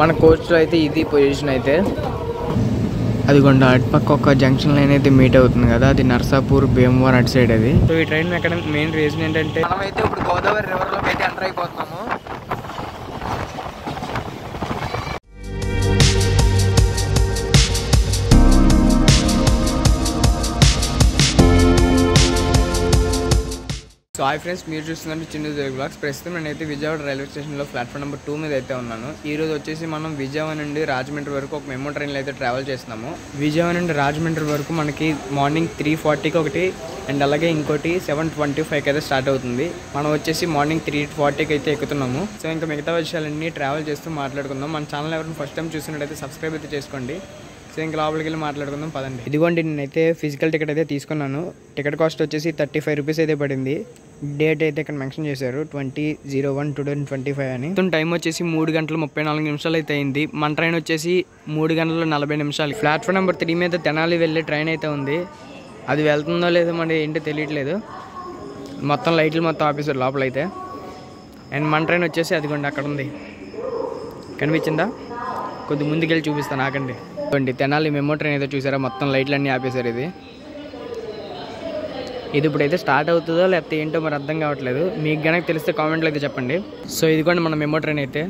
మన కోచ్లో అయితే ఇది పొజిషన్ అయితే అదిగోండి అటుపక్క ఒక జంక్షన్ లైన్ అయితే మీట్ అవుతుంది కదా, అది నర్సాపూర్ భీమవరం అటు సైడ్ అది. సో ఈ ట్రైన్ ఎక్కడ మెయిన్ రీజన్ ఏంటంటే మనమైతే ఇప్పుడు గోదావరి రివర్లోకి అయితే ఎంటర్ అయిపోతున్నాము. సో హాయ్ ఫ్రెండ్స్, మీరు చూస్తున్నట్టు చిన్న తెలుగు బ్లాగ్స్. ప్రస్తుతం నేనైతే విజయవాడ రైల్వే స్టేషన్లో ప్లాట్ఫామ్ నెంబర్ 2 మీద అయితే ఉన్నాను. ఈ రోజు వచ్చేసి మనం విజయవాడ నుండి రాజమండ్రి వరకు ఒక మెమో ట్రైన్లో అయితే ట్రావెల్ చేస్తున్నాము. విజయవాడ నుండి రాజమండ్రి వరకు మనకి మార్నింగ్ 3:40కి ఒకటి అండ్ అలాగే ఇంకోటి 7:25కి అయితే స్టార్ట్ అవుతుంది. మనం వచ్చేసి మార్నింగ్ 3:40కి అయితే ఎక్కుతున్నాము. సో ఇంకా మిగతా విషయాలన్నీ ట్రావెల్ చేస్తూ మాట్లాడుకుందాం. మన ఛానల్ ఎవరైనా ఫస్ట్ టైం చూసినట్టయితే సబ్స్క్రైబ్ అయితే చేసుకోండి. సో ఇంకా లోపలికి వెళ్ళి మాట్లాడుకుందాం పదండి. ఇదిగోండి, నేనైతే ఫిజికల్ టికెట్ అయితే తీసుకున్నాను. టికెట్ కాస్ట్ వచ్చేసి 35 రూపీస్ అయితే పడింది. డేట్ అయితే ఇక్కడ మెన్షన్ చేశారు 20/01/2025 అని. టైం వచ్చేసి 3:34 అయితే అయింది. మన ట్రైన్ వచ్చేసి 3:40. ప్లాట్ఫామ్ నెంబర్ 3 మీద తెనాలి వెళ్ళే ట్రైన్ అయితే ఉంది. అది వెళ్తుందో లేదో మరి ఏంటో తెలియట్లేదు. మొత్తం లైట్లు మొత్తం ఆపేసారు లోపల అయితే. అండ్ మన ట్రైన్ వచ్చేసి అదిగోండి అక్కడ ఉంది, కనిపించిందా? కొద్ది ముందుకెళ్ళి చూపిస్తాను ఆకండి. తెనాలి మెమో ట్రైన్ అయితే చూసారా, మొత్తం లైట్లు అన్నీ ఆపేశారు. ఇది ఇప్పుడైతే స్టార్ట్ అవుతుందో లేకపోతే ఏంటో మరి అర్థం కావట్లేదు. మీకు కనుక తెలిస్తే కామెంట్లో అయితే చెప్పండి. సో ఇదిగోండి మన మెమో ట్రైన్ అయితే,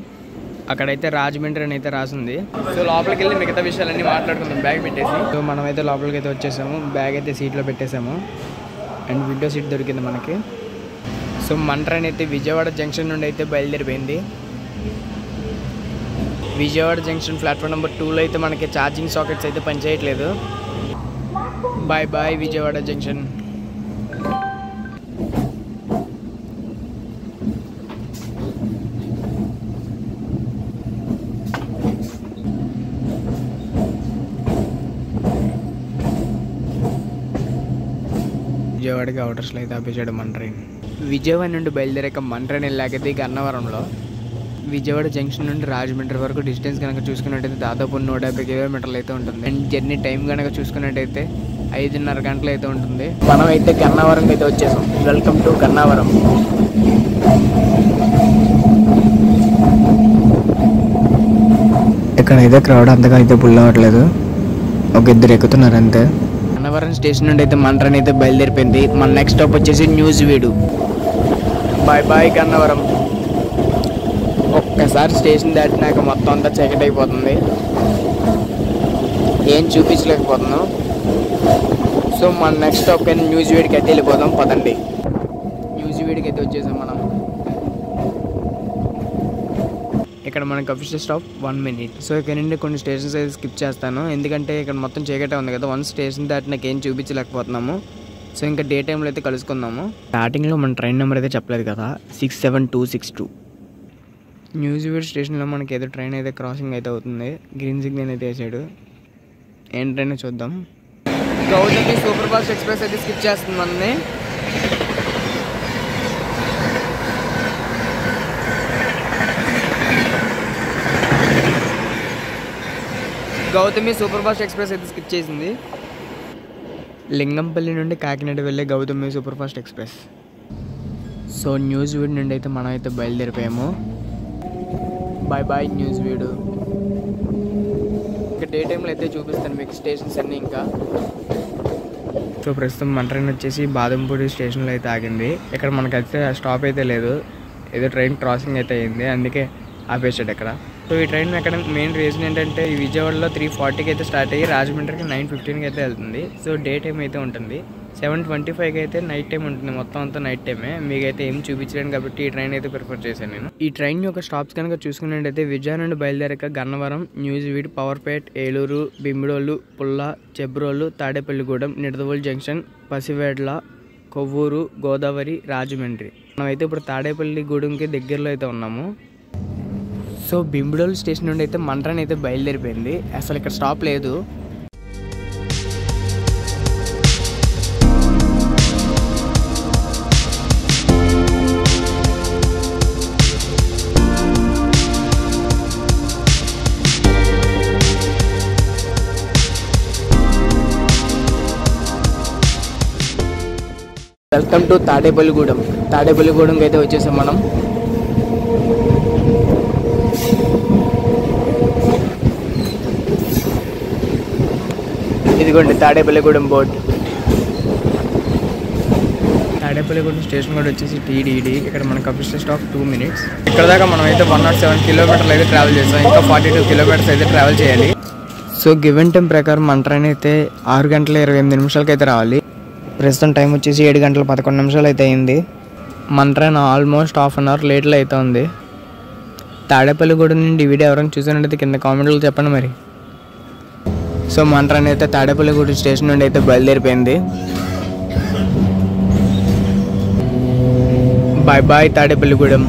అక్కడైతే రాజమండ్రి అని అయితే రాసింది. సో లోపలికి వెళ్ళి మిగతా విషయాలన్నీ మాట్లాడుకుందాం బ్యాగ్ పెట్టేసి. సో మనమైతే లోపలికి అయితే వచ్చేసాము. బ్యాగ్ అయితే సీట్లో పెట్టేసాము అండ్ విండో సీట్ దొరికింది మనకి. సో మన ట్రైన్ అయితే విజయవాడ జంక్షన్ నుండి అయితే బయలుదేరిపోయింది. విజయవాడ జంక్షన్ ప్లాట్ఫామ్ నెంబర్ 2లో అయితే మనకి ఛార్జింగ్ సాకెట్స్ అయితే పనిచేయట్లేదు. Bye bye Vijayawada junction. విజయవాడకి అవుటర్స్లో అయితే ఆపేసాడు మన ట్రైన్. విజయవాడ నుండి బయలుదేరాక మన ట్రైన్ వెళ్ళాకైతే గన్నవరంలో విజయవాడ జంక్షన్ నుండి రాజమండ్రి వరకు డిస్టెన్స్ కనుక చూసుకున్నట్టయితే దాదాపు 150 కిలోమీటర్లు అయితే ఉంటుంది. అండ్ జర్నీ టైం కనుక చూసుకున్నట్టయితే 5:30 గంటలు అయితే ఉంటుంది. మనం అయితే గన్నవరం అయితే వచ్చేసాం. Welcome to Gannavaram. ఇక్కడైతే క్రౌడ్ అంతగా అయితే పుల్ అవ్వట్లేదు, ఒక ఇద్దరు ఎక్కుతున్నారు అంతే. గన్నవరం స్టేషన్ నుండి అయితే మన ట్రైన్ అయితే బయలుదేరిపోయింది. మన నెక్స్ట్ స్టాప్ వచ్చేసి న్యూజివీడు. Bye bye Gannavaram. ఒక్కసారి స్టేషన్ దాటినాక మొత్తం అంతా చీకటి అయిపోతుంది, ఏం చూపించలేకపోతున్నాం. సో మన నెక్స్ట్ స్టాప్ కానీ న్యూజివీడ్కి అయితే వెళ్ళిపోదాం పదండి. న్యూజివీడ్కి అయితే వచ్చేసాం మనం. ఇక్కడ మనకి అఫీషియల్ స్టాప్ 1 minute. సో ఇక్కడ నుండి కొన్ని స్టేషన్స్ అయితే స్కిప్ చేస్తాను, ఎందుకంటే ఇక్కడ మొత్తం చీకటే ఉంది కదా. 1 స్టేషన్ దాటినాక ఏం చూపించలేకపోతున్నాము. సో ఇంకా డే టైంలో అయితే కలుసుకుందాము. స్టార్టింగ్లో మన ట్రైన్ నెంబర్ అయితే చెప్పలేదు కదా, 67262. న్యూజివీడ్ స్టేషన్లో మనకి ఏదో ట్రైన్ అయితే క్రాసింగ్ అయితే అవుతుంది. గ్రీన్ సిగ్నల్ అయితే వేసాడు. ఏం ట్రైన్ చూద్దాం. గౌతమి సూపర్ ఫాస్ట్ ఎక్స్ప్రెస్ అయితే స్కిప్ చేస్తుంది మనని. గౌతమి సూపర్ ఫాస్ట్ ఎక్స్ప్రెస్ అయితే స్కిప్ చేసింది. లింగంపల్లి నుండి కాకినాడ వెళ్ళే Gautami super fast express. So Nuzvid నుండి అయితే మనం అయితే బయలుదేరిపోయాము. Bye bye Nuzvid. ఇంకా డే టైంలో అయితే చూపిస్తాను మీకు స్టేషన్స్ అన్నీ ఇంకా. సో ప్రస్తుతం మన ట్రైన్ వచ్చేసి బాదంపూడి స్టేషన్లో అయితే ఆగింది. ఇక్కడ మనకైతే స్టాప్ అయితే లేదు, ఏదో ట్రైన్ క్రాసింగ్ అయితే అయింది, అందుకే ఆపేసాడు ఇక్కడ. సో ఈ ట్రైన్ ఎక్కడ మెయిన్ రీజన్ ఏంటంటే ఈ విజయవాడలో 3:40కి అయితే స్టార్ట్ అయ్యి రాజమండ్రికి 9:15కి అయితే వెళ్తుంది. సో డే టైం అయితే ఉంటుంది. 7:25కి అయితే నైట్ టైం ఉంటుంది. మొత్తం అంతా నైట్ టైమే, మీకైతే ఏం చూపించలేను కాబట్టి ఈ ట్రైన్ అయితే ప్రిఫర్ చేశాను నేను. ఈ ట్రైన్ యొక్క స్టాప్స్ కనుక చూసుకున్నట్టయితే విజయవాడ నుండి బయలుదేరాక గన్నవరం, న్యూజివీడ్, పవర్పేట్, ఏలూరు, బింబిడోలు, పుల్ల, చెబ్రోలు, తాడేపల్లిగూడెం, నిడదవోలు జంక్షన్, పసివేడ్ల, కొవ్వూరు, గోదావరి, రాజమండ్రి. మనమైతే ఇప్పుడు తాడేపల్లిగూడెంకి దగ్గరలో అయితే ఉన్నాము. సో బింబిడోలు స్టేషన్ నుండి అయితే మన ట్రైన్ అయితే బయలుదేరిపోయింది. అసలు ఇక్కడ స్టాప్ లేదు. Welcome to Tadepalligudem. తాడేపల్లిగూడెంకి అయితే వచ్చేసాం మనం. ఇదిగోండి తాడేపల్లిగూడెం బోర్డు. తాడేపల్లిగూడెం స్టేషన్ కూడా వచ్చేసి TDD. ఇక్కడ మనకు అఫీషియల్ స్టాప్ 2 minutes. ఇక్కడ దాకా మనం అయితే 107 kilometers అయితే ట్రావెల్ చేస్తాం. ఇంకా 42 kilometers అయితే ట్రావెల్ చేయాలి. సో గివెన్ టైం ప్రకారం మన ట్రైన్ అయితే 6:28 అయితే రావాలి. ప్రస్తుతం టైం వచ్చేసి 7:11 అయితే అయింది. మన train almost half an hour లేట్లో అయితే ఉంది. తాడేపల్లిగూడెం నుండి వీడియో ఎవరైనా చూసినట్టయితే కింద కామెంట్లో చెప్పండి మరి. సో మన ట్రైన్ అయితే తాడేపల్లిగూడెం స్టేషన్ నుండి అయితే బయలుదేరిపోయింది. Bye bye Tadepalligudem.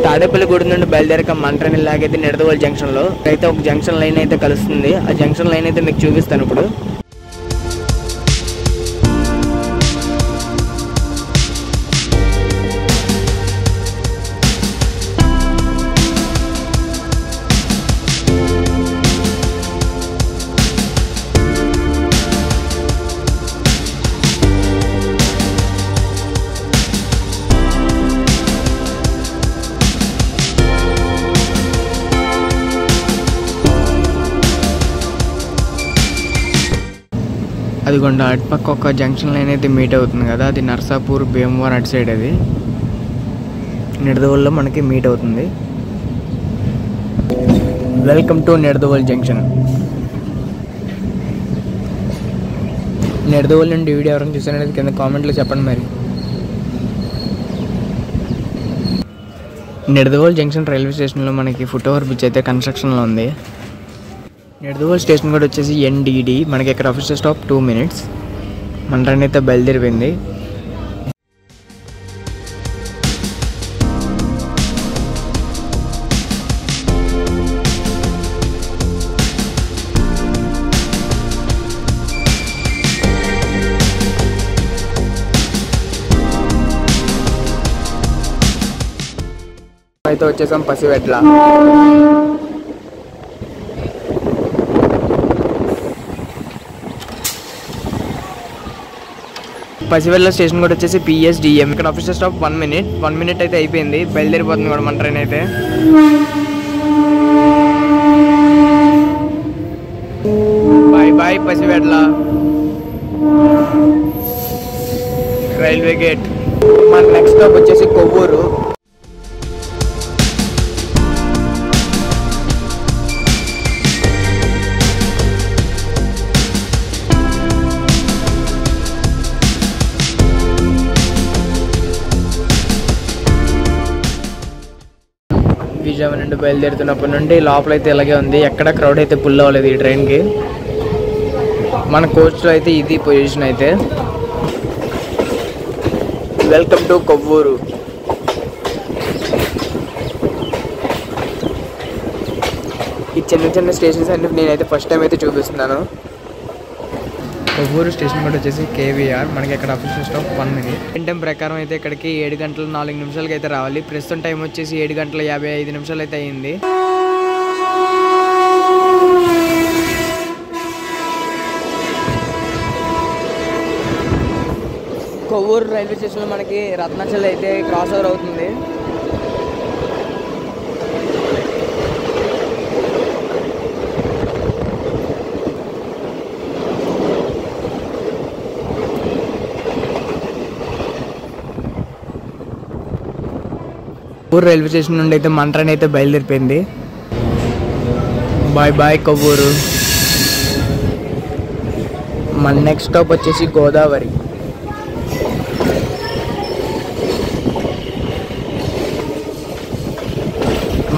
తాడేపల్లిగూడెం నుండి బయలుదేరక మన ట్రైన్ ఇలాగైతే నిడదవోలు జంక్షన్లో అయితే ఒక జంక్షన్ లైన్ అయితే కలుస్తుంది. ఆ జంక్షన్ లైన్ అయితే మీకు చూపిస్తాను ఇప్పుడు. అదిగోండి అటుపక్క ఒక జంక్షన్ లైన్ అయితే మీట్ అవుతుంది కదా, అది నర్సాపూర్ భీమవరం అటు సైడ్. అది నిడదవోలులో మనకి మీట్ అవుతుంది. Welcome to Nidadavolu junction. Nidadavolu నుండి వీడియో ఎవరైనా చూసినట్లయితే కింద కామెంట్లో చెప్పండి మరి. నిడదవోలు జంక్షన్ రైల్వే స్టేషన్లో మనకి ఫుట్ ఓవర్ బ్రిడ్జ్ అయితే కన్స్ట్రక్షన్లో ఉంది. నిడదవోలు స్టేషన్ కూడా వచ్చేసి NDD. మనకి ఇక్కడ అఫీషియల్ స్టాప్ 2 minutes. మన ట్రైన్ అయితే బయలుదేరిపోయింది. అయితే వచ్చేసాం పసివెట్ల. పసివెల్ల స్టేషన్ కూడా వచ్చేసి PSDM. ఇక్కడ అఫీషియల్ స్టాప్ 1 minute అయితే అయిపోయింది. బయలుదేరిపోతుంది కూడా మన ట్రైన్ అయితే. Bye bye Pasivetla railway gate. మన నెక్స్ట్ స్టాప్ వచ్చేసి కొవ్వూరు. విజయవాడ నుండి బయలుదేరుతున్నప్పటి నుండి లోపల అయితే ఇలాగే ఉంది. ఎక్కడ క్రౌడ్ అయితే ఫుల్ అవ్వలేదు ఈ ట్రైన్కి. మన కోచ్లో అయితే ఇది పొజిషన్ అయితే. Welcome to Kovvur. ఈ చిన్న చిన్న స్టేషన్స్ అన్ని నేనైతే ఫస్ట్ టైం అయితే చూపిస్తున్నాను. కొవ్వూరు స్టేషన్ కూడా వచ్చేసి KVR. మనకి ఇక్కడ అఫీషియల్ స్టాప్ 1 minute. టైం ప్రకారం అయితే ఇక్కడికి 7:04 అయితే రావాలి. ప్రస్తుతం టైం వచ్చేసి 7:55 అయితే అయింది. కొవ్వూరు రైల్వే స్టేషన్లో మనకి రత్నాచల్ అయితే క్రాస్ ఓవర్ అవుతుంది. కొవ్వూరు రైల్వే స్టేషన్ నుండి అయితే మన ట్రైన్ అయితే బయలుదేరిపోయింది. Bye bye Kovvur. మన నెక్స్ట్ స్టాప్ వచ్చేసి గోదావరి.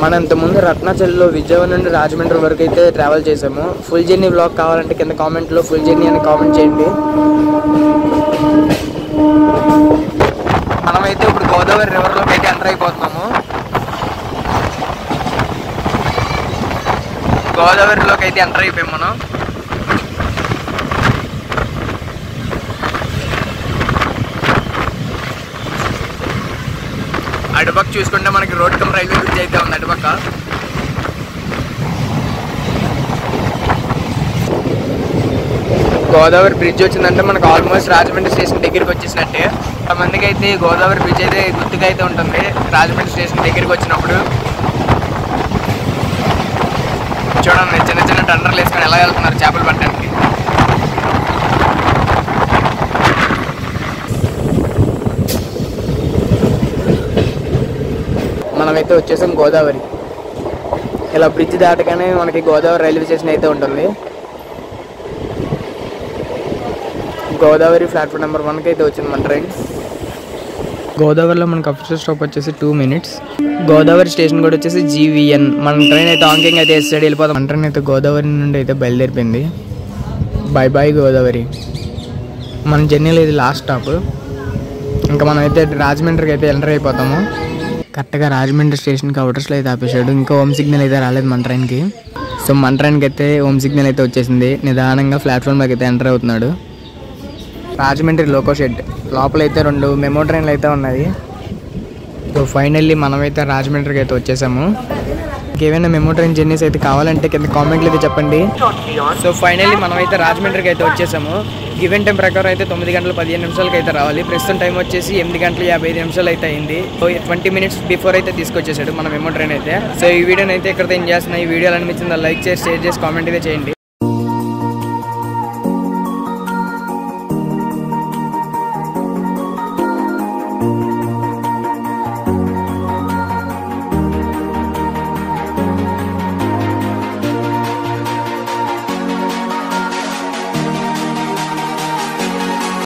మనం ఇంతకుముందు రత్నాచల్లో విజయవాడ నుండి రాజమండ్రి వరకు అయితే ట్రావెల్ చేసాము. ఫుల్ జర్నీ బ్లాగ్ కావాలంటే కింద కామెంట్లో ఫుల్ జర్నీ అని కామెంట్ చేయండి. మనమైతే ఇప్పుడు గోదావరి రివర్లోకి అయితే ఎంటర్ అయిపోతున్నాము. గోదావరిలోకి అయితే ఎంటర్ అయిపోయాం మనం. అటుపక్క చూసుకుంటే మనకి రోడ్ కమ్ రైల్వే బ్రిడ్జ్ అయితే ఉంది అటుపక్క. గోదావరి బ్రిడ్జ్ వచ్చిందంటే మనకు ఆల్మోస్ట్ రాజమండ్రి స్టేషన్ దగ్గరికి వచ్చేసినట్టే. కొంతమందికి అయితే గోదావరి బ్రిడ్జ్ అయితే గుర్తుగా అయితే ఉంటుంది రాజమండ్రి స్టేషన్ దగ్గరికి వచ్చినప్పుడు. చూడండి చిన్న చిన్న టండర్లు వేసుకొని ఎలా వెళ్తున్నారు చేపలు పట్టడానికి. మనమైతే వచ్చేసాం గోదావరి. ఇలా బ్రిడ్జ్ దాటగానే మనకి గోదావరి రైల్వే స్టేషన్ అయితే ఉంటుంది. గోదావరి ప్లాట్ఫామ్ నెంబర్ 1కి అయితే వచ్చింది మన ట్రైన్. గోదావరిలో మనకి అఫీషియల్ స్టాప్ వచ్చేసి 2 minutes. గోదావరి స్టేషన్ కూడా వచ్చేసి GVN. మన ట్రైన్ అయితే ఆంకింగ్ అయితే సైడ్ వెళ్ళిపోతాం. మన ట్రైన్ అయితే గోదావరి నుండి అయితే బయలుదేరిపోయింది. బాయ్ గోదావరి. మన జర్నీలో ఇది లాస్ట్ స్టాప్. ఇంకా మనం అయితే రాజమండ్రికి అయితే ఎంటర్ అయిపోతాము. కరెక్ట్గా రాజమండ్రి స్టేషన్కి అవుటర్స్లో అయితే ఆపేశాడు. ఇంకా హోమ్ సిగ్నల్ అయితే రాలేదు మన ట్రైన్కి. సో మన ట్రైన్కి అయితే హోమ్ సిగ్నల్ అయితే వచ్చేసింది. నిదానంగా ప్లాట్ఫామ్లోకి అయితే ఎంటర్ అవుతున్నాడు. రాజమండ్రి లోకో షెడ్ లోపల అయితే 2 మెమో ట్రైన్లు అయితే ఉన్నాయి. సో ఫైనల్లీ మనమైతే రాజమండ్రికి అయితే వచ్చేసాము. ఏమైనా మెమో ట్రైన్ జర్నీస్ అయితే కావాలంటే కింద కామెంట్లు అయితే చెప్పండి. సో ఫైనల్లీ మనమైతే రాజమండ్రికి అయితే వచ్చేసాము. గివెన్ టైం ప్రకారం అయితే 9 గంటల 15 నిమిషాలకి అయితే రావాలి. ప్రస్తుతం టైం వచ్చేసి 8 గంటల 55 నిమిషాలు అయితే అయింది. సో 20 minutes బిఫోర్ అయితే తీసుకొచ్చేసాడు మన మెమో ట్రైన్ అయితే. సో ఈ వీడియోని అయితే ఇక్కడ ఏం చేస్తున్నా. ఈ వీడియోలు అనిపించిందా లైక్ చేసి షేర్ చేసి కామెంట్ అయితే చేయండి.